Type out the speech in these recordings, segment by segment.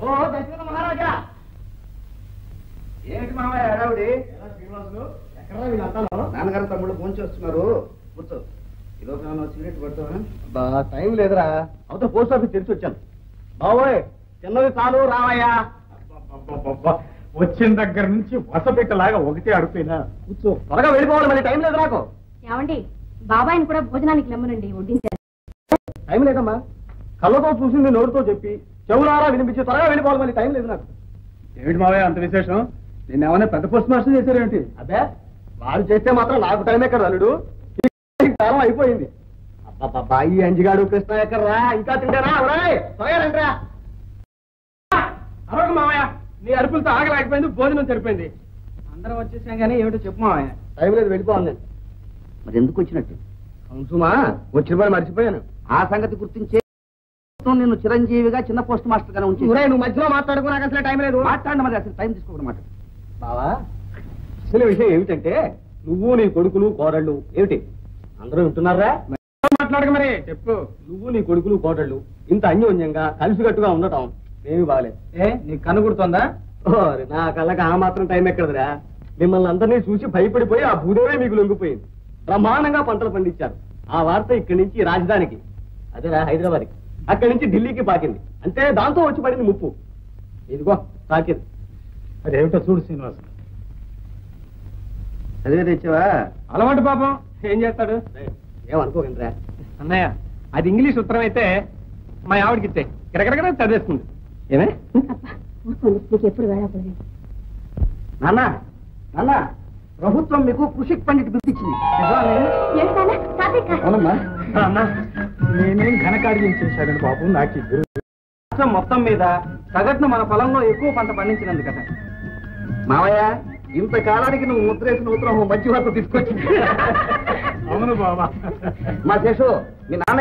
ఓ దశరథ మహారాజా, ఏంటి మామయ్య హడావుడి? శ్రీనివాసులు ఎక్కడ వీళ్ళంతా? నాన్నగారు తమ్ముళ్ళు ఫోన్ చేస్తున్నారు, కూర్చో. ఈలోపు ఏమన్నా సిగరెట్ పడతావా? టైం లేదురా, అవతల పోస్ట్ ఆఫీస్ తెరిచి వచ్చాను. బావోయ్ చిన్నది చాలు రావయ్యా. వచ్చిన దగ్గర నుంచి వసపెట్టలాగా ఒకటే అడుగుతున్నా. కూర్చో, త్వరగా వెళ్ళిపోవాలి, మళ్ళీ టైం లేదు నాకు. ఏమండి, బాబాయిని కూడా భోజనానికి లెమ్మనండి, వడ్డించారు. టైం లేదమ్మా, కళ్ళతో చూసింది నోటితో చెప్పి చెవులారా వినిపించి త్వరగా వెళ్ళిపోవాలి, మళ్ళీ టైం లేదు నాకు. ఏమిటి మావయ్య అంత విశేషం? నేను ఏమైనా పెద్ద పోస్ట్ మాస్టర్ చేశారేమిటి? అదే వాడు చేస్తే మాత్రం నాకు టైం ఎక్కడ అల్లుడు, కాలం అయిపోయింది. అబ్బా ఈ అంజిగాడు కృష్ణ ఎక్కడరా, ఇంకా తింటారా? త్వరగా రండిరా. అరవకు మావయ్య, నీ అరుపులతో ఆగలేకపోయింది, భోజనం సరిపోయింది. అందరం వచ్చేసాం కానీ ఏమిటో చెప్పు మావయ్య. టైం లేదు, వెళ్ళిపోవాలి నేను. మరి ఎందుకు వచ్చినట్టు? అవునుమా, వచ్చిన పని మర్చిపోయాను. ఆ సంగతి గుర్తించే నిన్ను చిరంజీవిగా చిన్న పోస్ట్ మాస్టర్ గానే ఉంచి. నువ్వు మధ్యలో మాట్లాడుకో, నాకు అసలు టైం లేదు. మాట్లాడండి, మరి అసలు టైం తీసుకోవడం మాట. బావా, అసలు విషయం ఏమిటంటే నువ్వు నీ కొడుకులు కోడళ్ళు ఏమిటి అందరూ వింటున్నారా? మాట్లాడక మరి చెప్పు. నువ్వు నీ కొడుకులు కోడళ్ళు ఇంత అన్యోన్యంగా కలిసికట్టుగా ఉండటం ఏమి బాగలేదు. నీకు కనుగుడుతోందా? నా కళ్ళకి ఆ మాత్రం టైం ఎక్కడదిరా. మిమ్మల్ని అందరినీ చూసి భయపడిపోయి ఆ భూదేవే మీకు లొంగిపోయింది. బ్రహ్మాండంగా పంటలు పండించారు. ఆ వార్త ఇక్కడి నుంచి రాజధానికి, అదేరా హైదరాబాద్కి, అక్కడి నుంచి ఢిల్లీకి పాకింది. అంటే దాంతో వచ్చి పడింది ముప్పు. ఇదిగో తాకింది. అదేమిటో చూడు శ్రీనివాసు. అదే తెచ్చావా? అలవాటు పాపం, ఏం చేస్తాడు? ఏమనుకోకండిరా అన్నయ్య, అది ఇంగ్లీష్ ఉత్తరం అయితే మా ఆవిడకి ఇస్తే గిరగరగర చదివేస్తుంది. ఏమే నీకు ఎప్పుడు వేళపడలేదు. నాన్న నాన్న, ప్రభుత్వం మీకు కృషి పండిట్ గుర్తించింది. అవునమ్మా. అన్న, నేనేం ఘనకార్యం చేశాడని బాబు, నాకు ఇద్దరు రాష్ట్రం మొత్తం మీద సగటున మన పొలంలో ఎక్కువ పంట పండించినందుకట. మావయ్య, ఇంతకాలానికి నువ్వు ముద్రేసిన ఉత్తరం మంచి వరకు తీసుకొచ్చింది. అవును బాబా. మా శేషు, మీ నాన్న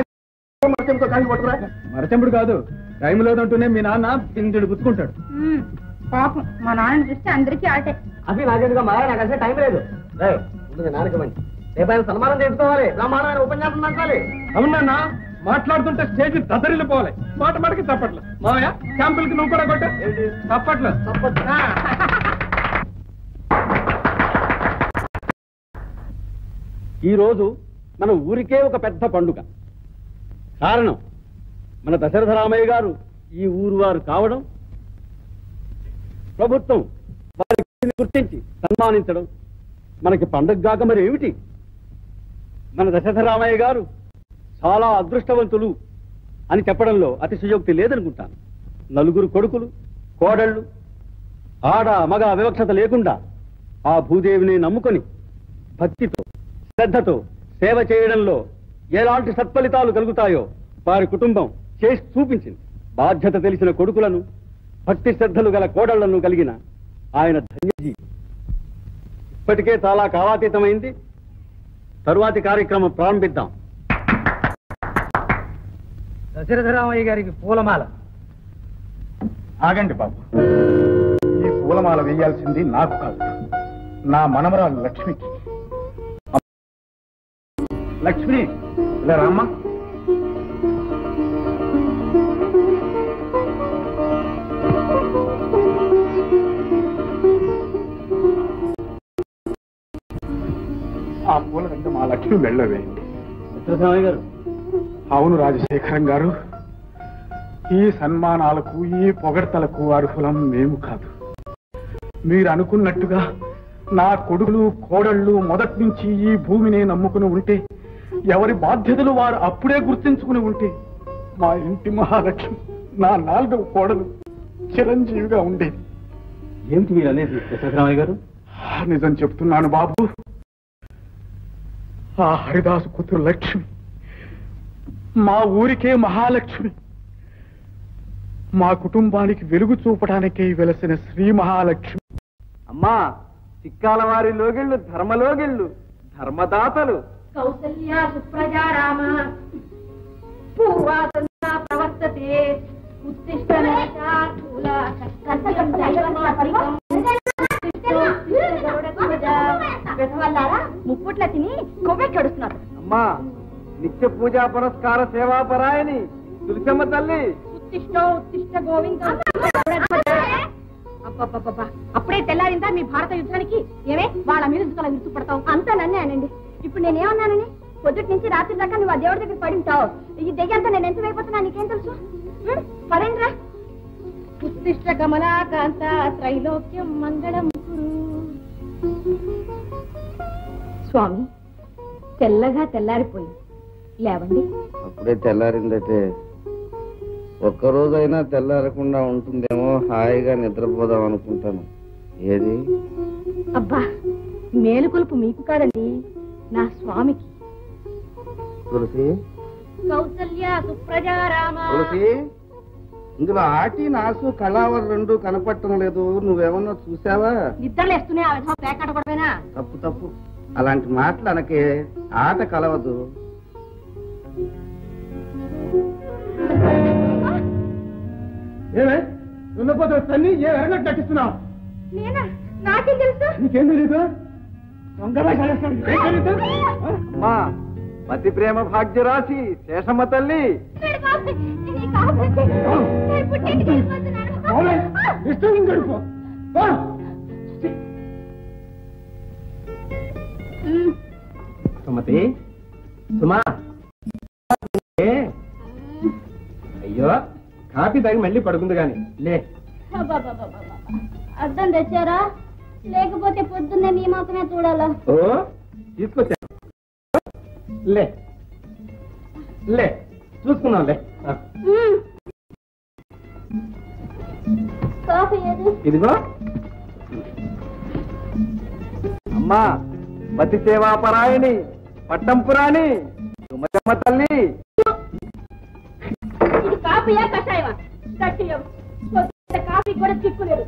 మరచెంపుతో కాఫీ పట్టురా. మరచెంపుడు కాదు, టైం లేదంటూనే మీ నాన్న పిందుడు గుచ్చుకుంటాడు. పాపం, మా నాన్న చూస్తే అందరికీ ఆటే. అవి నాకేందుగా మాయ, నాకు అసలు టైం లేదు. ముందు నాన్నకి మంచి రేపు ఆయన సన్మానం చేసుకోవాలి, బ్రహ్మాండమైన ఉపన్యాసం నడపాలి. అవునన్నా, మాట్లాడుతుంటే స్టేజ్ దద్దరిల్లిపోవాలి. మాట మాటకి తప్పట్లు. మావయ్య, శాంపుల్కి నువ్వు కూడా కొట్ట. తప్పట్లు తప్పట్లు. ఈ రోజు మన ఊరికే ఒక పెద్ద పండుగ. కారణం మన దశరథ రామయ్య గారు ఈ ఊరు వారు కావడం, ప్రభుత్వం వారిని గుర్తించి సన్మానించడం మనకి పండుగ కాక మరి ఏమిటి? మన దశరథ రామయ్య గారు చాలా అదృష్టవంతులు అని చెప్పడంలో అతిశయోక్తి లేదనుకుంటాను. నలుగురు కొడుకులు కోడళ్ళు, ఆడ మగ వివక్షత లేకుండా ఆ భూదేవిని నమ్ముకొని భక్తితో శ్రద్ధతో సేవ చేయడంలో ఎలాంటి సత్ఫలితాలు కలుగుతాయో వారి కుటుంబం చేసి చూపించింది. బాధ్యత తెలిసిన కొడుకులను, భక్తి శ్రద్ధలు గల కోడళ్లను కలిగిన ఆయన ధన్యజీ. ఇప్పటికే చాలా కాలాతీతమైంది. తరువాతి కార్యక్రమం ప్రారంభిద్దాం. దశరథరామయ్య గారికి పూలమాల. ఆగండి బాబు, ఈ పూలమాల వేయాల్సింది నాకు కాదు, నా మనమరాలు లక్ష్మికి. లక్ష్మి, ఇలా రామ్మా. ఆ పూల వెంట మా లక్ష్మి వెళ్ళవేయండి. గారు, అవును రాజశేఖరం గారు, ఈ సన్మానాలకు ఈ పొగడ్తలకు అర్హులం మేము కాదు. మీరు అనుకున్నట్టుగా నా కొడుకులు కోడళ్ళు మొదటి నుంచి ఈ భూమిని నమ్ముకుని ఉంటే, ఎవరి బాధ్యతలు వారు అప్పుడే గుర్తించుకుని ఉంటే, మా ఇంటి మహాలక్ష్మి, నా 4వ కోడలు చిరంజీవిగా ఉండేది. ఏమిటి మీరు అనేది దశరథరామయ్య గారు? నిజం చెప్తున్నాను బాబు. ఆ హరిదాసు కూతురు లక్ష్మి మా ఊరికే మహాలక్ష్మి. మా కుటుంబానికి వెలుగు చూపడానికే వెలసిన శ్రీ మహాలక్ష్మి. అమ్మా, చిక్కాల వారి లోగిళ్ళు ధర్మలోగిళ్ళు, ధర్మదాతలు. కౌసల్యా సుప్రజా రామ పూర్వాసంతా ప్రవర్తతే ఉత్తిష్ట నరకార్థూల కర్తవ్యం దైవమాత్రికం. ముప్పుట్ల తిని కొవ్వె కడుస్తున్నారు. అమ్మా, నిత్య పూజా పురస్కార సేవాపరాయని తులసమ్మ తల్లి ఉత్తిష్టో ఉత్తిష్ట గోవింద. అబ్బబ్బబ్బబ్బా, అప్పుడే తెల్లారిందా మీ భారత యుద్ధానికి? ఏమే వాళ్ళ మీద విరుచుపడతావు? అంతా నన్నే అనండి. ఇప్పుడు నేనేమన్నానని? పొద్దుటి నుంచి రాత్రి దాకా నువ్వు ఆ దేవుడి దగ్గర పడి ఉంటావు. ఈ దెయ్యంతా నేను ఎంత అయిపోతున్నా నీకేం తెలుసు? పరేంద్రా. ఉత్తిష్ట కమలాకాంత త్రైలోక్యం మంగళం కురు. స్వామి, తెల్లగా తెల్లారిపోయింది, లేవండి. అప్పుడే తెల్లారిందైతే ఒక్కరోజైనా తెల్లారకుండా ఉంటుందేమో, హాయిగా నిద్రపోదాం అనుకుంటాను. ఏది? అబ్బా, మేలుకొలుపు మీకు కాదండి, నా స్వామికి. తులసి, కౌసల్య సుప్రజారామ. తులసి, ఇందులో ఆటి నాసు కళావర్ రెండు కనపడటం లేదు. నువ్వేమన్నా చూసావా? నిద్రలేస్తూనే ఆ విధంగా పేకాట పడవేనా? తప్పు తప్పు, అలాంటి మాటలు అనకే. ఆట కలవదు. ఏమే దున్నపోతే తల్లి ఏ ఎరగట్టు నటిస్తున్నావు? నేనా? నాకేం తెలుసు? నీకేం తెలీదు? దొంగలా కలుస్తాను. ఏం తెలీదు? అమ్మా, పతి ప్రేమ భాగ్యరాశి శేషమ్మ తల్లి. ఇష్టం గడుపు. సుమతి, సుమా, అయ్యో కాఫీ తాగి మళ్ళీ పడుకుంది గాని లే. అర్థం తెచ్చారా? లేకపోతే పొద్దున్నే నీ మాత్రమే చూడాలా? ఓ తీసుకొచ్చా, లే లే చూసుకున్నాం లే. కాఫీ ఏది? ఇదిగో. అమ్మా, పతి సేవాపరాయణి పట్టంపురాణి సుమతమ్మ తల్లి. ఇది కాఫీయా కషాయమా? కషాయం. కాఫీ కూడా చిక్కులేదు.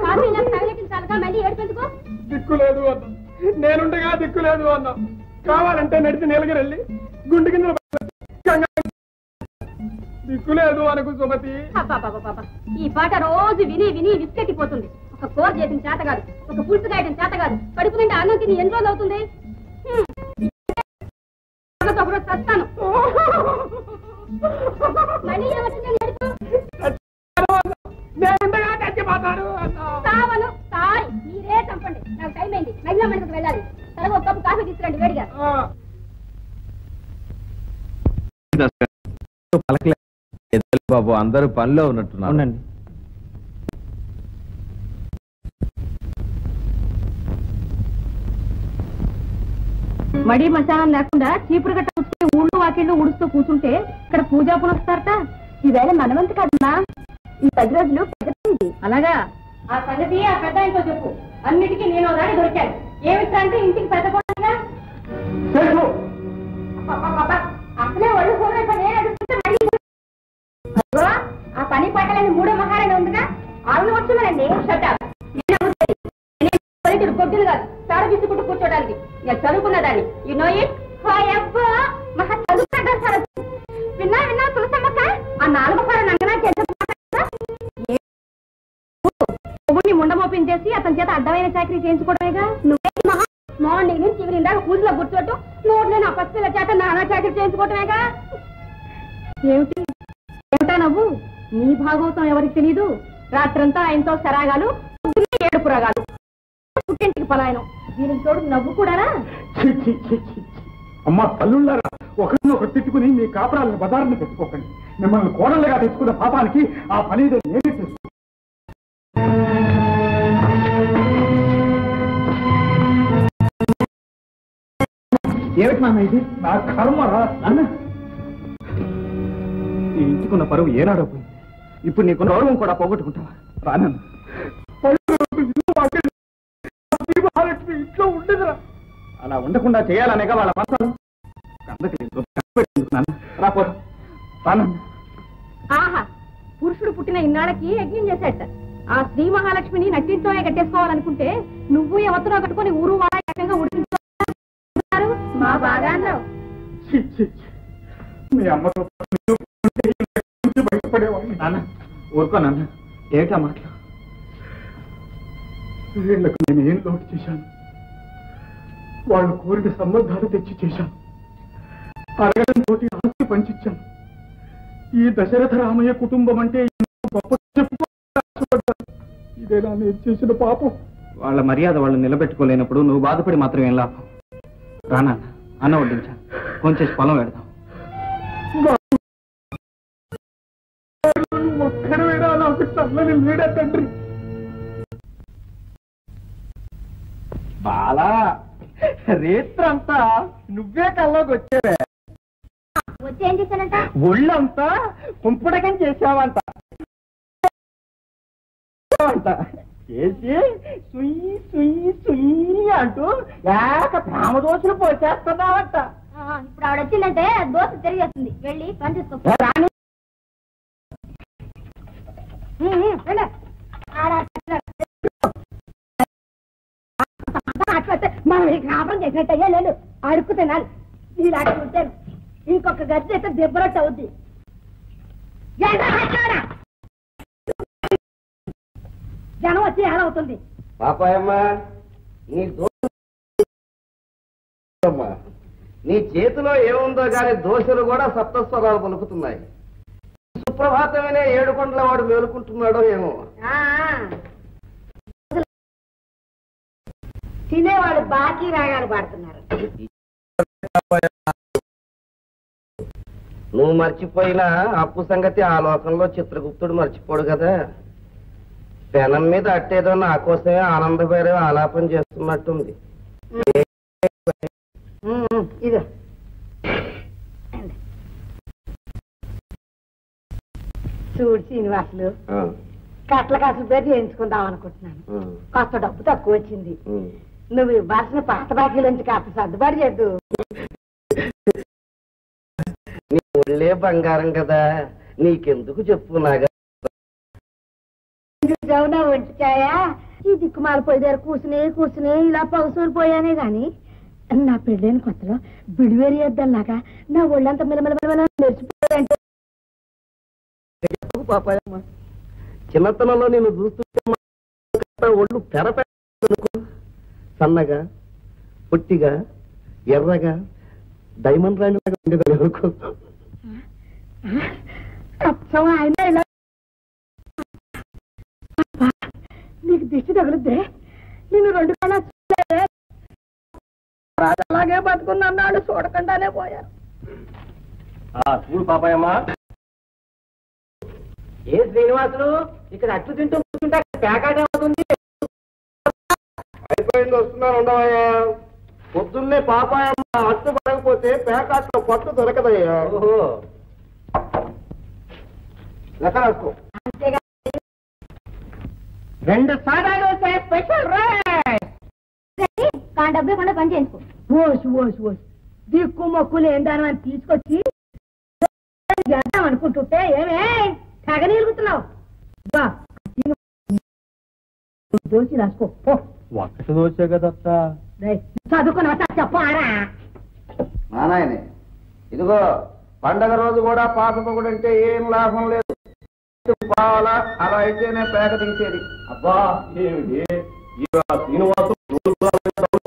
కాఫీ నాకు తగలెట్టించాలిగా, మళ్ళీ ఏడుపెందుకో? దిక్కులేదు అన్నా, నేనుండగా దిక్కులేదు అన్నా. కావాలంటే నడిచి నీలగిరెళ్ళి గుండె కింద దిక్కులేదు అనుకు సుమతి. ఈ పాట రోజు విని విని విసికెట్టిపోతుంది. ఒక కూర చేసిన చేత కాదు, ఒక పులుసు కాయడం చేత కాదు, కడుపు నిండా అన్నం తిని ఎన్ని రోజులు అవుతుంది? చస్తాను. మళ్ళీ ఏమవుతుంది? సావను సారీ, మీరే చంపండి, నాకు టైం అయింది. మహిళా మండలికి వెళ్ళాలి. సరే, ఒక కప్పు కాఫీ తీసుకురండి వేడిగా. బాబు, అందరూ పనిలో ఉన్నట్టున్నారు. అవునండి. మడి మశానం లేకుండా చీపురు గట్ట కూర్చుని ఊళ్ళు వాకిళ్ళు ఊడుస్తూ కూర్చుంటే ఇక్కడ పూజా పునస్తారట. ఈవేళ మనవంతి కదమ్మా, ఈ 10 రోజులు పెద్దది. అలాగా? ఆ సంగతి ఆ పెద్ద ఆయనతో చెప్పు. అన్నిటికీ నేను రాని దొరికాను. ఏమిట్రా అంటే ఇంటికి పెద్ద కూడా అసలే ఒళ్ళు ఆ పని పట్టాలని 3వ మహారాణి ఉందిగా, ఆవిడ వచ్చున్నానండి. కొద్దులు కాదు, తాడ విసుకుంటూ కూర్చోడానికి. నేను చదువుకున్నదాన్ని. You know it? మహా చదువుకుంటారు. విన్నా విన్నా తులసమ్మక్క, ఆ 4వ ఫారం అంగనాకి ముండమోపిన్ చేసి అతని చేత అడ్డమైన చాకరీ చేయించుకోవడమేగా. నువ్వే మహా మార్నింగ్ నుంచి ఈవినింగ్ దాకా పూజలో కూర్చోటం, నోట్లో నా పసిపిల్ల చేత నానా చాకరీ చేయించుకోవటమేగా. ఏమిటి ఏమిటా నవ్వు? నీ భాగవతం ఎవరికి తెలీదు? రాత్రంతా ఆయనతో సరాగాలు, పొద్దున్నే 7 పురాగాలు, పుట్టింటికి పలాయనం. దీనికి తోడు నవ్వు కూడానా? అమ్మా తల్లుళ్ళారా, ఒకరినొకరు తిట్టుకుని మీ కాపురాలను బజారుని పెట్టుకోకండి. మిమ్మల్ని కోడళ్ళగా తెచ్చుకున్న పాపానికి ఆ పని నేనే చేస్తాను. ఏమిటి నాన్న ఇది? నా కర్మ రా నాన్న. ఈ ఇంటికున్న పరువు ఏనాడో పోయింది. ఇప్పుడు నీకు గౌరవం కూడా పోగొట్టుకుంటావా? రానన్న ఇంట్లో ఉండదురా. అలా ఉండకుండా చేయాలనేగా వాళ్ళ మనసు. ఆహా, పురుషుడు పుట్టిన ఇన్నాళ్ళకి యజ్ఞం చేశాట. ఆ శ్రీ మహాలక్ష్మిని నట్టింట్లోనే కట్టేసుకోవాలనుకుంటే నువ్వు ఎవరితో కట్టుకుని ఊరు వాళ్ళ ఏకంగా ఉడికించారు. మా బాగా మీ అమ్మతో బయటపడేవాడిని. నాన్న ఊరుకో నాన్న, ఏటా మాటలు? వీళ్లకు నేను ఏం లోటు చేశాను? వాళ్ళు కోరిన సంబంధాలు తెచ్చి చేశాను. అడగడం తోటి ఆస్తి పంచిచ్చాను. ఈ దశరథ రామయ్య కుటుంబం అంటే గొప్ప ఇదేనా నేను చేసిన పాపం? వాళ్ళ మర్యాద వాళ్ళు నిలబెట్టుకోలేనప్పుడు నువ్వు బాధపడి మాత్రం ఏం లాభం? రానా అన్న వడ్డించా, కొంచెం పొలం పెడదాం. ఒక్కడైనా నాకు చల్లని నీడ తండ్రి. బాలా, రేత్రంతా నువ్వే కల్లోకి వచ్చేవే. వచ్చి ఏం చేశానంట? ఒళ్ళంతా కుంపుడకం చేసావంట. చేసి సుయ్యి సుయ్యి సుయ్యి అంటూ ఏక ప్రేమదోషులు పోసేస్తున్నావంట. ఇప్పుడు ఆవిడ వచ్చిందంటే దోశ తిరిగేస్తుంది. వెళ్ళి పని చేసుకో. మనం ఈ కాపురం చేసినట్టయ్యా లేదు, అడుక్కు తినాలి. ఇలాంటి ఉంటాను. ఇంకొక గది అయితే దెబ్బరట్టు అవుద్ది. జనం వచ్చి ఎలా అవుతుంది? పాపాయమ్మ, నీ చేతిలో ఏముందో గాని దోశలు కూడా సప్తస్వరాలు పలుకుతున్నాయి. సుప్రభాతమనే ఏడుకొండల వాడు మేలుకుంటున్నాడో ఏమో. తినేవాడు బాకీ రాగాలు పాడుతున్నారు. నువ్వు మర్చిపోయినా అప్పు సంగతి ఆ లోకంలో చిత్రగుప్తుడు మర్చిపోడు కదా. పెనం మీద అట్టేదో నా కోసమే ఆనందభైరవ ఆలాపన చేస్తున్నట్టుంది. ఇదో చూడు శ్రీనివాసులు, కట్ల కాసులు పేరు చేయించుకుందాం అనుకుంటున్నాను. కొత్త డబ్బు తక్కువ వచ్చింది. నువ్వు ఇవ్వాల్సిన పాత బాకీలోంచి కాస్త సర్దుబాటు చేద్దు. నీ ఒళ్ళే బంగారం కదా, నీకెందుకు చెప్పు నాగా. జౌనా వంటికాయా ఈ దిక్కుమాల పోయి దగ్గర కూర్చుని ఇలా పౌసూరు పోయానే గాని నా పెళ్ళైన కొత్తలో బిడివేరి వేద్దాలాగా నా ఒళ్ళంతా మిలమిల మెరిచిపోయాయంటే. పాపాయమ్మ, చిన్నతనంలో నేను చూస్తుంటే ఒళ్ళు తెరపెట్టుకో, సన్నగా పొట్టిగా ఎర్రగా డైమండ్ రాణి ఉండేదనుకో. ఆయన నీకు దిష్టి తగులుద్దే. నేను 2 కళ అలాగే బతుకున్నాడు, చూడకుండానే పోయారు. చూడు పాపాయమ్మ, ఏ శ్రీనివాసులు ఇక్కడ అట్లు తింటూ కూర్చుంటే ప్యాకాట్ అవుతుంది. అయిపోయింది, వస్తున్నాను ఉండవయ్యా. పొద్దున్నే పాపాయమ్మ అట్టు పడకపోతే ప్యాకాట్లో పట్టు దొరకదయ్యా. లెక్క రాసుకో. 2 సాడాలు స్పెషల్ డబ్బే కొండ పని చేసుకో. ఓసు దిక్కు మొక్కులు ఏందాను అని తీసుకొచ్చి చేద్దాం అనుకుంటుంటే ఏమే తెగ నిలుగుతున్నావు. దోచి రాసుకో. ఒక్కటి దోచే కదా చదువుకున్న చెప్పారా మా నాయనే, ఇదిగో పండగ రోజు కూడా పాత పొగుడంటే ఏం లాభం లేదు. పావాలా, అలా అయితేనే పేక తీసేది. అబ్బా ఏమిటి శ్రీనివాసు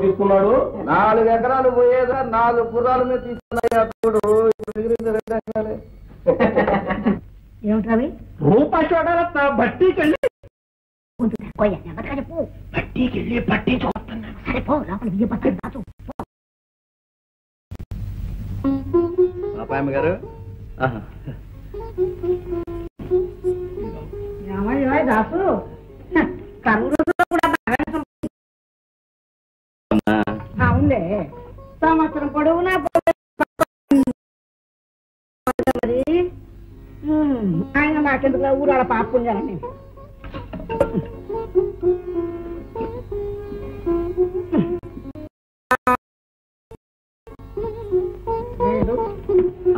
తీసుకున్నాడు? 4 ఎకరాలు పోయేదా 4 గుర్రాల మీద తీసుకున్నాయా తోడు. మిగిలింది 2 ఎకరాలే. ఏమిటవి? రూపాయి చూడాలన్నా బట్టీకెళ్ళి బట్టీకెళ్ళి బట్టి చూస్తున్నాను. సరిపో లోపల బియ్య పక్కన దాచు. పాపాయమ్మ గారు, ఏమయ్యా దాసు, కరువు రోజుల్లో కూడా అవునులే. సంవత్సరం పొడవునా మరి ఆయన నాకెందుకు ఊరాల పాపుండాలని.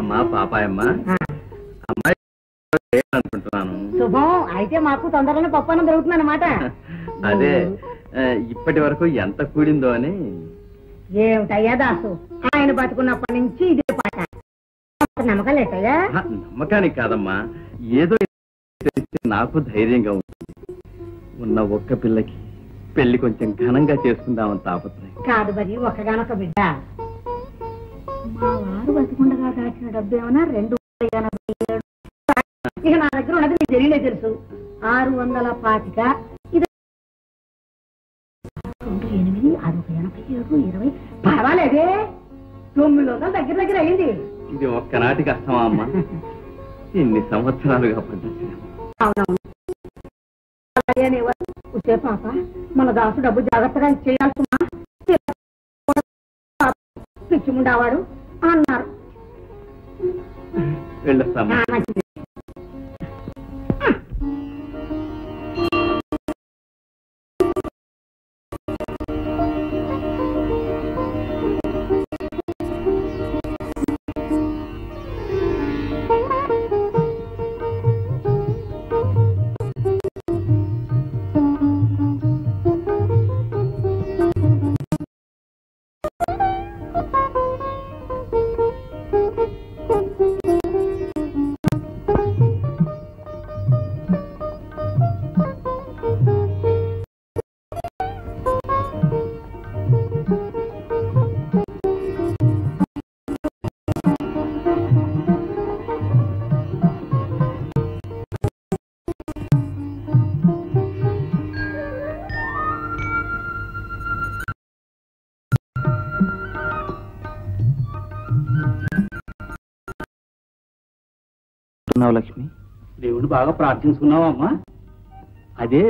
అమ్మా పాపాయమ్మ, అమ్మాయి అనుకుంటున్నాను. శుభం అయితే మాకు తొందరలో పప్పనం దొరుకుతుంది అన్నమాట. అదే ఇప్పటి వరకు ఎంత కూడిందో అని. ఏమిటయ్యా దాసు, ఆయన బతుకున్నప్పటి నుంచి ఇదే పాట. నమ్మకం లేటయ్యా? నమ్మకానికి కాదమ్మా, ఏదో నాకు ధైర్యంగా ఉంటుంది. ఉన్న ఒక్క పిల్లకి పెళ్లి కొంచెం ఘనంగా చేసుకుందామని తాపత్రయం. కాదు మరి ఒక్కగానొక్క బిడ్డ. మా వారు బతికుండగా దాచిన డబ్బు ఏమన్నా 287. ఇక నా దగ్గర ఉన్నది మీకు తెలియలే తెలుసు 625. ఇది 8, అదొక 87, 20. పర్వాలేదే 900 దగ్గర దగ్గర అయింది. ఇది ఒక్కనాటి కష్టమా అమ్మా? ఇన్ని సంవత్సరాలుగా పడ్డా. అవునవును. అలాగే పాప మన దాసు డబ్బు జాగ్రత్తగా ఇచ్చేయాల్సిందా? పిచ్చిముండేవాడు అన్నారు. వెళ్ళొస్తామా? లక్ష్మి, దేవుడు బాగా ప్రార్థించుకున్నావా అమ్మా? అదే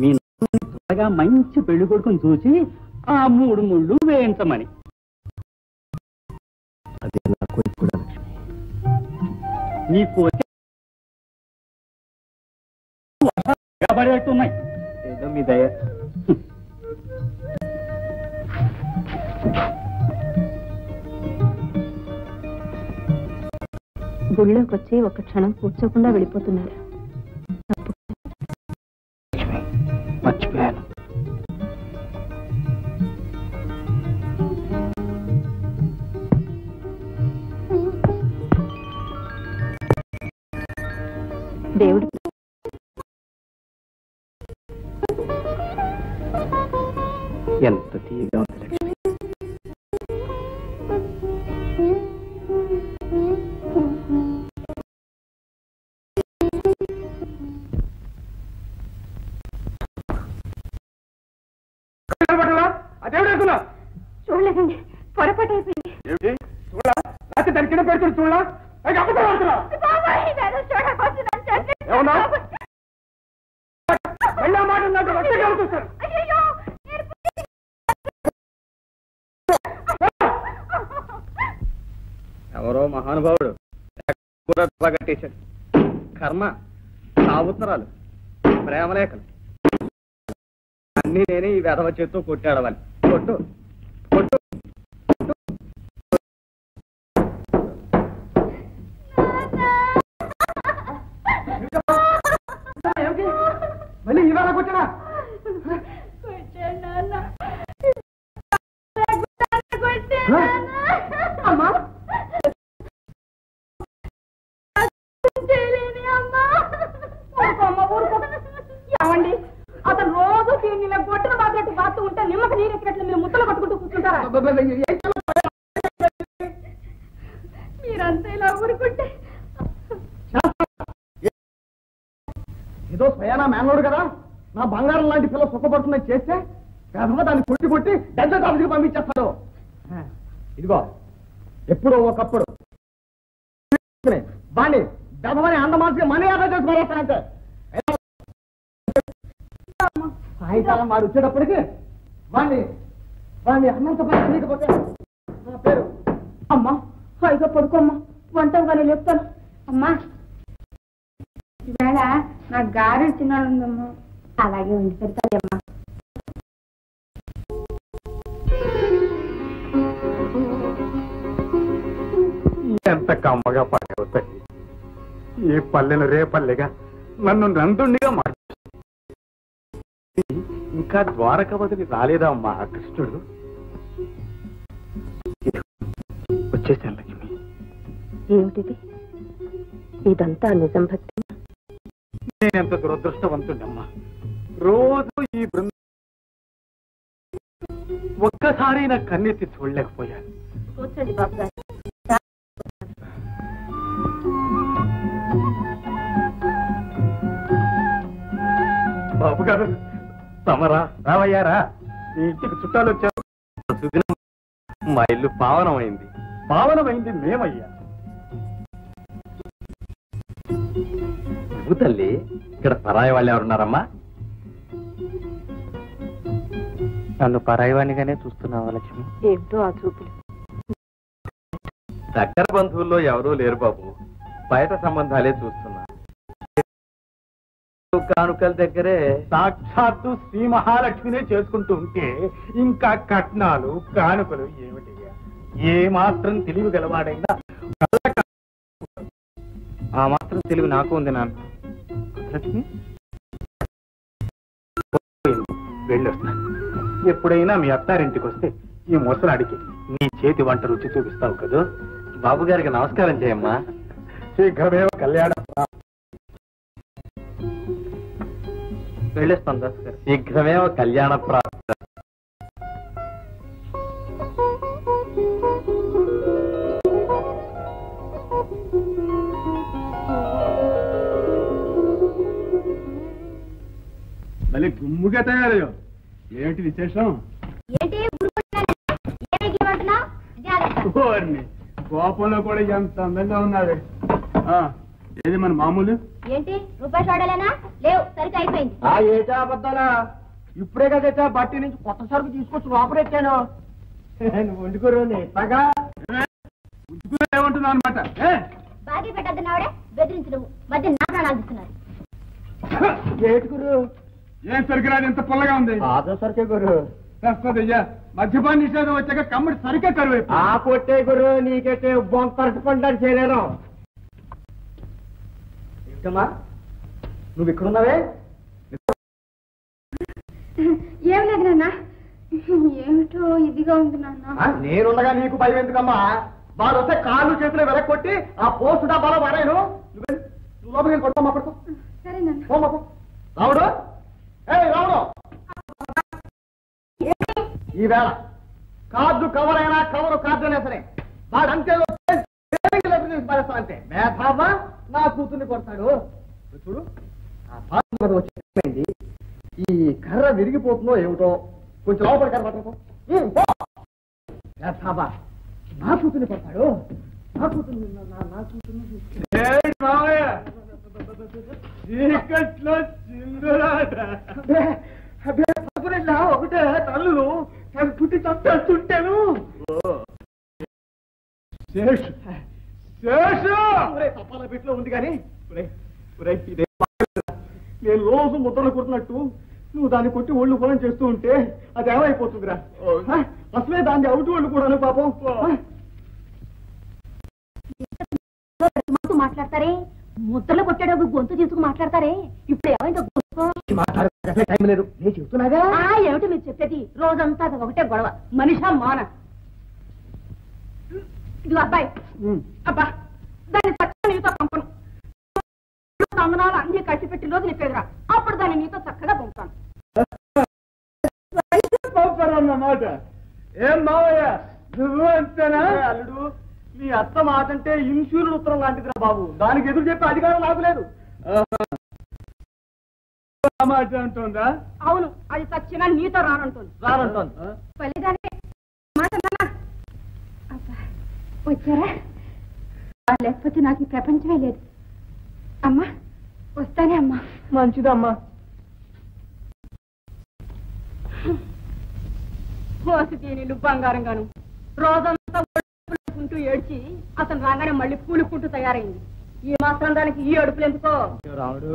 మీ త్వరగా మంచి పెళ్లి కొడుకుని చూసి ఆ 3 ముళ్ళు వేయించమని. అదే నా కోరిక కూడా లక్ష్మి. నీ కోరిక పడేట్టున్నాయి. ఏదో మీ దయ. గుళ్ళోకి వచ్చి ఒక క్షణం కూర్చోకుండా వెళ్ళిపోతున్నారు. మర్చిపోయాను. దేవుడు ఎంత తీయగా ఉంది లక్ష్మి. చూడలేదండి, పొరపాటు అయిపోయింది. రాత్రి దాని కింద పెడుతుంది చూడలా? ఎవరో మహానుభావుడు కట్టేశాడు. కర్మ, సావుత్తరాలు, ప్రేమలేఖలు అన్నీ నేనే ఈ వెధవ చేత్తో కొట్టాడవాలి. కొట్టు కొట్టు. మళ్ళీ ఇవాళ కొట్టడా? ఏమండి, అతను రోజు దీన్ని గొట్టిన బాధ్యత బాత్తు ఉంటే నిమ్మక నీరు ఎక్కినట్లు మీరు ముద్దలు కొట్టుకుంటూ కూర్చుంటారా? మీరంతా ఇలా ఊరుకుంటే ఏదో స్వయానా మేనోడు కదా, నా బంగారం లాంటి పిల్ల సుఖపడుతుందని చేస్తే గర్భ దాన్ని కొట్టి డెడ్ల కాపుకి పంపించేస్తాడు. ఇదిగో ఎప్పుడో ఒకప్పుడు బాండి డబ్బని అందమాసిగా మనీ ఆదా చేసి మరేస్తానంటే సాయంకాలం వాడు వచ్చేటప్పటికి వాడిని అన్నంత పని లేకపోతే నా పేరు అమ్మా హాయిగా పడుకోమ్మా, వంటగానే లేపుతాను. అమ్మా ఈవేళ నాకు గారెలు తినాలందమ్మా. అలాగే ఉండి పెడతాయమ్మా. ఎంత కమ్మగా పడవుతాయి. ఈ పల్లెను రేపల్లెగా నన్ను నందుండిగా మార్చి ఇంకా ద్వారక వదిలి రాలేదా అమ్మా కృష్ణుడు? వచ్చేసాను లక్ష్మి. ఏమిటిది? ఇదంతా నిజం భక్తి? నేనెంత దురదృష్టవంతుడమ్మా. రోజు ఈ బృందం ఒక్కసారి నా కన్నెత్తి చూడలేకపోయాను. కూర్చోండి బాబు గారు. గారు తమరా రావయ్యారా మీ ఇంటికి చుట్టాలు వచ్చారు. మా ఇల్లు పావనమైంది. పావనమైంది మేమయ్యా. నువ్వు తల్లి, ఇక్కడ పరాయి వాళ్ళు ఎవరున్నారమ్మా? నన్ను పరాయివాణిగానే చూస్తున్నావా లక్ష్మి? ఏమిటో ఆ చూపులు. దగ్గర బంధువుల్లో ఎవరూ లేరు బాబు, బయట సంబంధాలే చూస్తున్నా. కానుకల దగ్గరే సాక్షాత్తు శ్రీ మహాలక్ష్మినే చేసుకుంటూ ఉంటే ఇంకా కట్నాలు కానుకలు ఏమిటయ్యా? ఏ మాత్రం తెలివి గలవాడైనా ఆ మాత్రం తెలివి నాకు ఉంది నాన్న. లక్ష్మి వెళ్ళొస్తా. ఎప్పుడైనా మీ అత్తారింటికి వస్తే ఈ ముసలాడికి నీ చేతి వంట రుచి చూపిస్తావు కదా. బాబు గారికి నమస్కారం చేయమ్మా. శీఘ్రమేవ కళ్యాణ వెళ్ళేస్తాను దాస్ గారు. శీఘ్రమేవ కళ్యాణ ప్రాప్తి. మళ్ళీ గుమ్ముగా తయారయ్యో. ఏమిటి విశేషం? ఏంటి కోపంలో కూడా ఎంత అందంగా ఉన్నాడు. ఏది మన మామూలు? ఏంటి రూపాయి చూడాలేనా? లేవు, సరిగ్గా అయిపోయింది. ఏటా అబద్దాలా? ఇప్పుడే కదా బట్టి నుంచి కొత్త సరుకు తీసుకొచ్చి లోపలెట్టాను. నువ్వు వండుకోరు ఎట్లాగా ఏమంటున్నావు అనమాట? బాగా పెట్టద్దున్నావిడే బెదిరించి నువ్వు మధ్య నా ప్రాణాలు ఇస్తున్నారు. ఏటుకురు ఏం సరికి రాదు, ఎంత పుల్లగా ఉంది. ఆదో సరికే గురు. వస్తుందయ్యా, మద్యపాన నిషేధం వచ్చాక కమ్మడి సరికే కరువు. ఆ కొట్టే గురు నీకైతే బొంతరటి పంటారు చేయలేను. ఏమిటమ్మా నువ్వు ఇక్కడున్నావే? ఏం లేదు నాన్న, ఏమిటో ఇదిగా ఉంది నాన్న. నేనుండగా నీకు భయం ఎందుకమ్మా? వాడు వస్తే కాళ్ళు చేతులు వెనక్కొట్టి ఆ పోస్టు డబ్బాలో వాడాను. నువ్వు లోపలికి కొట్టమ్మా, పడుకో. సరే నాన్న. రావుడు, రావుడు, ఈవేళ కార్డు కవర్ అయినా కవరు కార్డు అయినా సరే వాడంతే అంతే మేధావ నా కూతుర్ని కొడతాడు. చూడు ఆ పాత్ర మీద వచ్చి ఈ కర్ర విరిగిపోతుందో ఏమిటో, కొంచెం లోపల కర్ర పట్టకు. మేధావ నా కూతుర్ని కొడతాడు. నా కూతుర్ని నా కూతుర్ని చీకట్లో చిందులాట. ఒకటే తల్లులు పుట్టి చంపేస్తుంటాను. తప్పాల పెట్టులో ఉంది కానీ నేను రోజు ముద్రలు కొట్టినట్టు నువ్వు దాన్ని కొట్టి ఒళ్ళు పొలం చేస్తూ ఉంటే అది ఏమైపోతుందిరా? అసలే దాన్ని అవుటి వాళ్ళు కూడా పాపం. మాట్లాడతారే, ముద్దలు కొట్టాడు గొంతు తీసుకు మాట్లాడతారే. ఇప్పుడు ఏమైందో మాట్లాడే టైం లేదు, నేను చెప్తున్నాగా. ఏమిటి మీరు చెప్పేది? రోజంతా అది ఒకటే గొడవ, మనిషా మాన. ఇదిగో అబ్బాయి, అబ్బా దాన్ని చక్కగా నీతో పంపను. సందనాలు అన్ని కట్టి పెట్టిన రోజు నీకు అప్పుడు దాన్ని నీతో చక్కగా పంపుతాను. పంపరన్నమాట. ఏం మావయ్య నువ్వు అంతేనా? అల్లుడు నీ అత్త మాట అంటే ఇన్సూరెన్స్ ఉత్తరం లాంటిదిరా బాబు. దానికి ఎదురు చెప్పే అధికారం నాకు లేదు. మాట అంటుందా? అవును, అది చచ్చినా నీతో రానంటుంది. పల్లెదానే వచ్చారా? లేకపోతే నాకు ఈ ప్రపంచమే లేదు. అమ్మా వస్తానే అమ్మా. మంచిదమ్మా. నీళ్ళు బంగారంగాను రోజంతా కుంటూ ఏడ్చి అతను రాగానే మళ్ళీ పూలుకుంటూ తయారైంది. ఈ మాత్రం దానికి ఈ అడుపులు ఎందుకో? రాముడు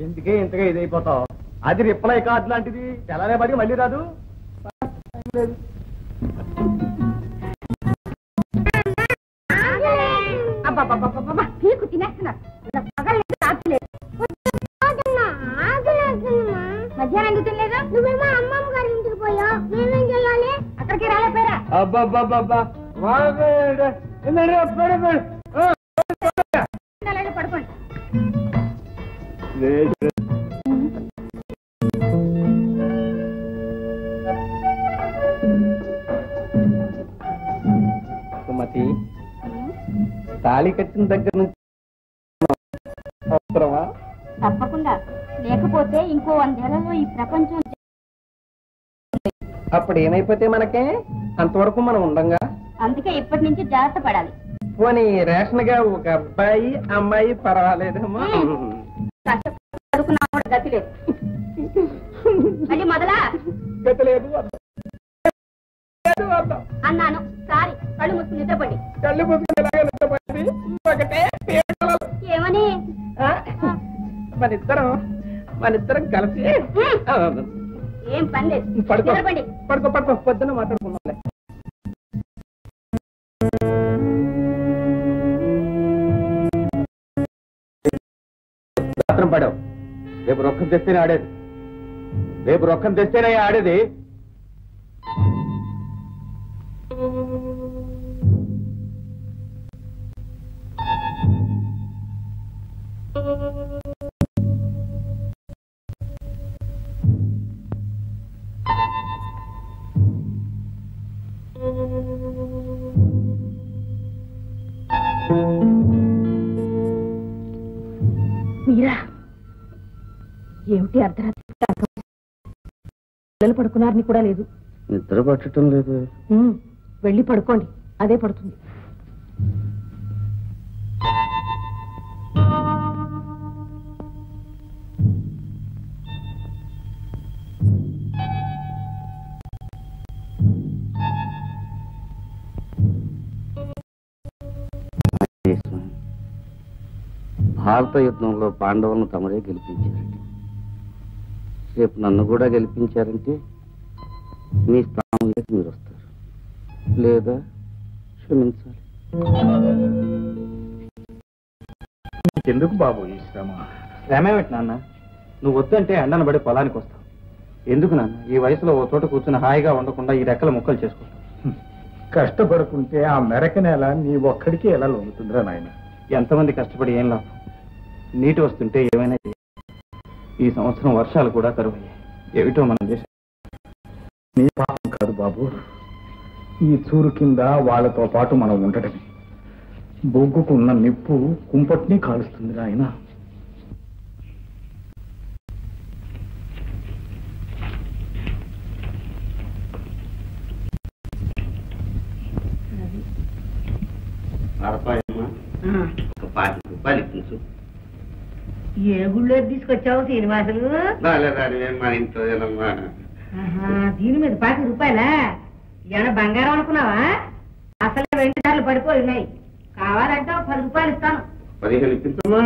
ఎందుకే ఇంతగా ఇదైపోతావు? అది రిప్లై కార్డు లాంటిది, తెల్లనే పడి మళ్ళీ రాదు. అబ్బాబ్బాబ్బా పీకు తినేస్తున్నారు. మధ్యాహ్నం ఎందుకు తినలేదు? నువ్వేమో అమ్మమ్మ గారి ఇంటికి పోయావు, మేమేం చేయాలి? అక్కడికి రాలేపోయారా? అబ్బాబ్బాబ్బా పడుకోండి. సుమతి, తాళి కట్టిన దగ్గర నుంచి అవసరమా? తప్పకుండా, లేకపోతే ఇంకో 100 ఏళ్లలో ఈ ప్రపంచం. అప్పుడు ఏమైపోతే మనకే, అంతవరకు మనం ఉండంగా. అందుకే ఇప్పటి నుంచి జాగ్రత్త పడాలి. పోనీ రేషన్ గా ఒక అబ్బాయి అమ్మాయి పర్వాలేదమ్మా. చదువుకున్నా కూడా గతి లేదు. మళ్ళీ మొదలా గతి లేదు అన్నాను. సారీ, కళ్ళు మూసుకుని నిద్రపండి. కళ్ళు మూసుకుని ఒకటే ఏమని? మనిద్దరం కలిసి ఏం పని లేదు. నిద్రపండి. పడుకో పొద్దున్న మాట్లాడుకున్నాం. రాత్రం పడావు. రేపు రొక్కం తెస్తేనే ఆడేది. రేపు రొక్కం తెస్తేనే ఆడేది. మీరా, ఏమిటి అర్ధరాత్రి పిల్లలు పడుకున్నారని కూడా లేదు. నిద్ర పట్టడం లేదు. వెళ్ళి పడుకోండి, అదే పడుతుంది. భారత యుద్ధంలో పాండవులను తమరే గెలిపించారండి. రేపు నన్ను కూడా గెలిపించారంటే మీ స్థానంలోకి మీరు వస్తారు, లేదా క్షమించాలి. ఎందుకు బాబు ఈ శ్రమ? శ్రమేమిటి నాన్న? నువ్వు వద్దంటే ఎండను పడి పొలానికి వస్తావు. ఎందుకు నాన్న ఈ వయసులో ఓ చోట కూర్చుని హాయిగా ఉండకుండా ఈ రెక్కల ముక్కలు చేసుకుంటావు? కష్టపడుకుంటే ఆ మెరక నేల నీ ఒక్కడికి ఎలా లొంగుతుందిరా నాయన? ఎంతమంది కష్టపడి ఏం లాభం? నీటి వస్తుంటే ఏమైనా ఈ సంవత్సరం వర్షాలు కూడా కరువయ్యాయి. ఏమిటో మనం దేశం. నీ పాపం కాదు బాబు, ఈ చూరు కింద వాళ్ళతో పాటు మనం ఉండటమే. బొగ్గుకున్న నిప్పు కుంపట్ని కాలుస్తుంది ఆయన. ఏ గుళ్ళో తీసుకొచ్చావు శ్రీనివాసులు? మన ఇంట్లో దీని మీద ₹5 ఏమైనా బంగారం అనుకున్నావా? అసలు $2 పడిపోయి ఉన్నాయి. కావాలంటే ₹10 ఇస్తాను. 15 ఇప్పించమ్మా.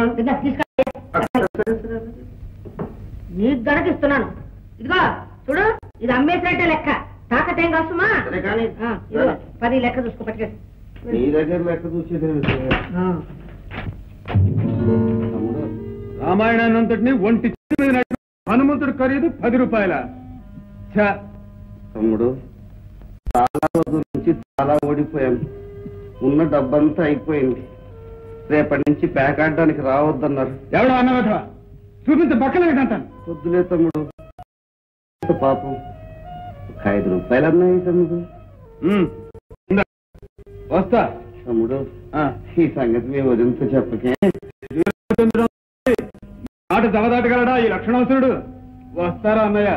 నీకు గనక ఇస్తున్నాను. ఇదిగో చూడు, ఇది అమ్మేసినట్టే లెక్క. తాకతేం కాసుమా? 10 లెక్క చూసుకో. పట్టుకెళ్ళి నీ దగ్గర లెక్క చూసేది రామాయణాన్నంతటిని ఒంటి హనుమంతుడి ఖరీదు ₹10. తమ్ముడు, చాలా రోజుల నుంచి చాలా ఓడిపోయాం. ఉన్న డబ్బంతా అయిపోయింది. రేపటి నుంచి పేకాడడానికి రావద్దన్నారు. ఎవడో అన్నమాట చూపించే పక్కన వద్దులే తమ్ముడు, పాపం. ₹5 అన్నాయి తమ్ముడు. వస్తా తమ్ముడు. ఈ సంగతి మేము వదిలితో చెప్పకే. ఆట దవదాటగలడా ఈ లక్షణవసరుడు? వస్తారా అన్నయ్య?